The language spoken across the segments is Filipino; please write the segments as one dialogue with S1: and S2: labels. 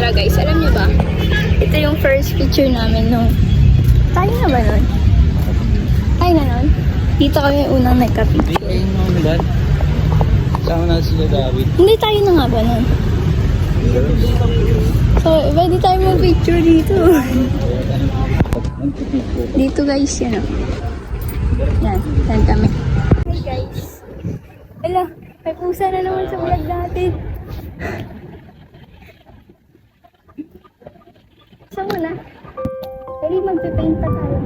S1: camera guys. Alam niyo ba? Ito yung first picture namin nung... Tayo na ba nun? Tayo na nun? Dito kami unang nagka-picture.
S2: Ayun naman ba? Sama na sila David.
S1: Hindi tayo na nga ba nun? So, pwede tayo mag-picture dito. Dito guys, yan o. Yan, yan kami. Hey guys. Ala, may pusa na naman sa vlog natin. Saan mo na? Pwede magpipaint pa tayo.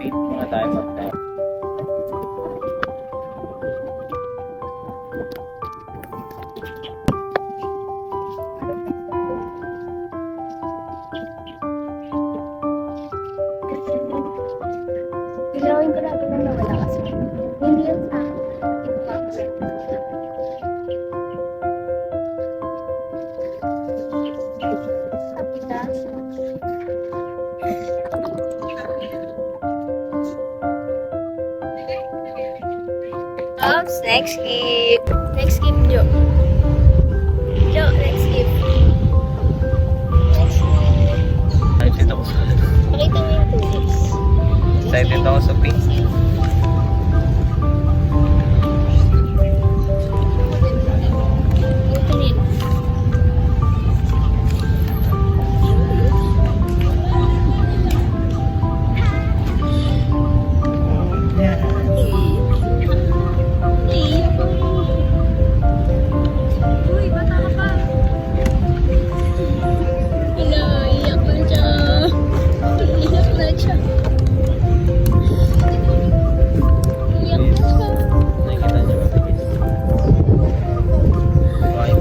S2: Mga tayo magtayo.
S1: Gagawin ko natin na nawala kasi. Hindi yun sa akin. Kapitas. Oops, next skip. Next skip, Jo. Jo, next skip. Next skip.
S2: Excited ako sa
S1: Pakita mo yung tulis.
S2: Excited ako sa pink.
S1: Uy, bata ka pa. Wala, iyak na siya. Iyak na siya. Iyak na siya.
S2: Nakikita niyo ba guys? Okay.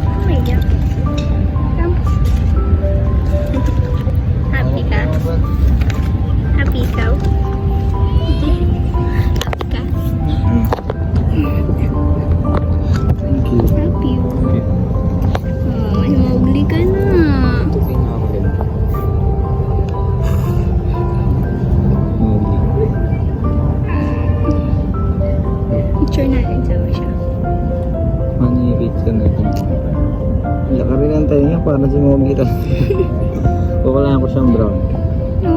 S1: Oh my God. Come. Happy ka? Happy ikaw? Happy ka?
S2: Thank you.
S1: Happy. Oh, may Mowgli ka na.
S2: Ito pinakamaganda.
S1: Picture natin sa siya.
S2: Manipit ka na ito. Laka rin ang tayo niya para si Mowgli ito. Kukulaan ko siyang brown.
S1: No.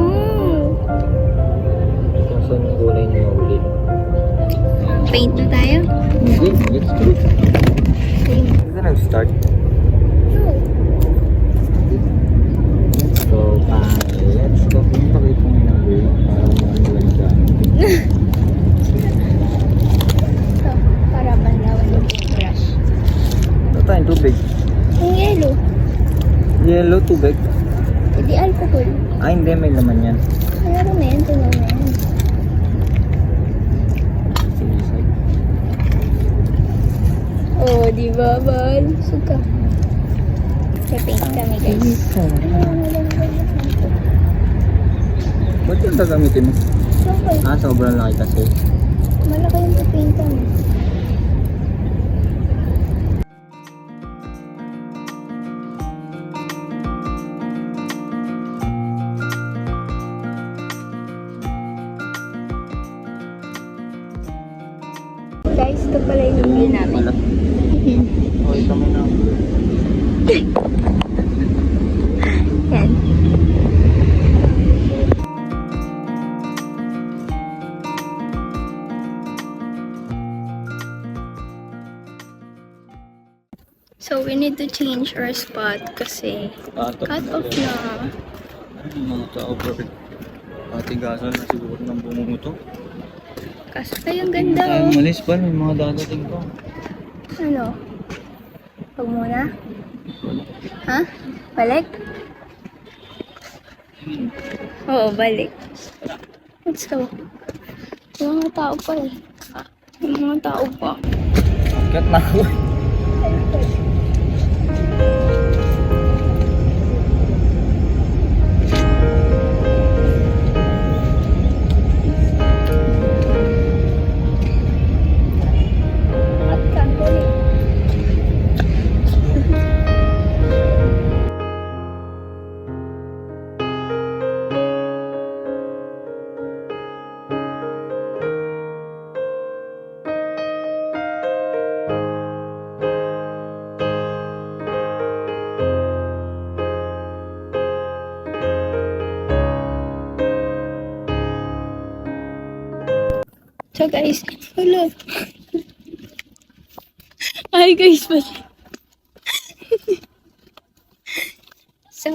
S2: Kasan yung kulay ni Mowgli?
S1: Paint na tayo?
S2: Hindi, let's go.
S1: Paint.
S2: Hindi na nag-start.
S1: No.
S2: So, let's go. Pakita mo yung number para mawalan dyan.
S1: So, para banlawan yung paintbrush.
S2: Ito tayong tubig.
S1: Yung yellow.
S2: Yellow tubig.
S1: Hindi alcohol.
S2: Ah, hindi. May laman yan.
S1: Meron na yan. Tunaw na yan. Oh, di ba, Bal? Suka. Paint kami, guys.
S2: Ba't yung gagamitin mo?
S1: Okay.
S2: Ah, sobrang laki kasi.
S1: Malaki yung paint kami. Guys, ito pala yung view namin.
S2: Wala. Okay, kami na.
S1: Yan. So, we need to change our spot kasi cut off na.
S2: Mga tao per patigasan na siguro ng bumuto.
S1: Kaso tayo ang ganda
S2: Tayo
S1: oh.
S2: malis pa, may mga dadating pa.
S1: Ano? Huwag muna. Ha? Balik? Oo, balik. Let's go. May mga tao pa eh. May mga tao pa.
S2: Kat na ako.
S1: So guys, hello. Hi guys, pala. So,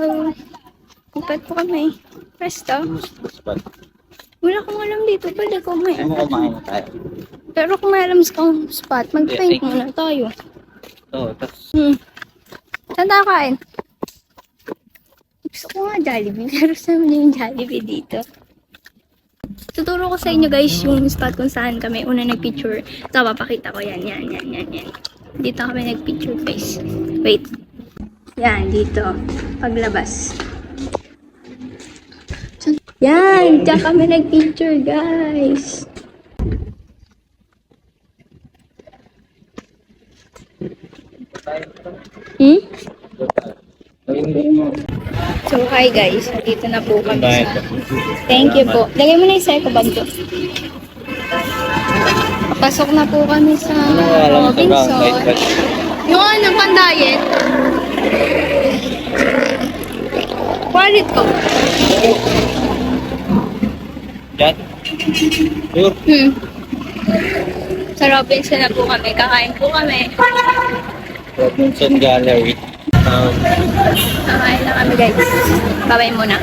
S1: upat po kami. Presto.
S2: Spot.
S1: Wala akong alam dito. Pwede kumain.
S2: Ano kumain na tayo?
S1: Pero kung may alam sa kong spot, mag-paint
S2: Yes,
S1: muna tayo.
S2: Oo, tapos
S1: Saan tayo kain? Gusto ko nga Jollibee, pero saan yung Jollibee dito? Tuturo ko sa inyo guys yung spot kung saan kami una nag-picture. Ito, papakita ko yan. Dito kami nag-picture guys. Wait. Yan, dito. Paglabas. Yan, diyan kami nag-picture guys. Hmm? So, hi guys. Dito na po kami sa... Thank you po. Lagay mo na yung seko bag doon. Papasok na po kami sa Robinson. Yung ano, pan-diet. Wallet ko.
S2: Yan. Sure.
S1: Sa Robinson na po kami. Kakain po kami.
S2: Robinson Gallery.
S1: Kakain na kami guys. Babay muna.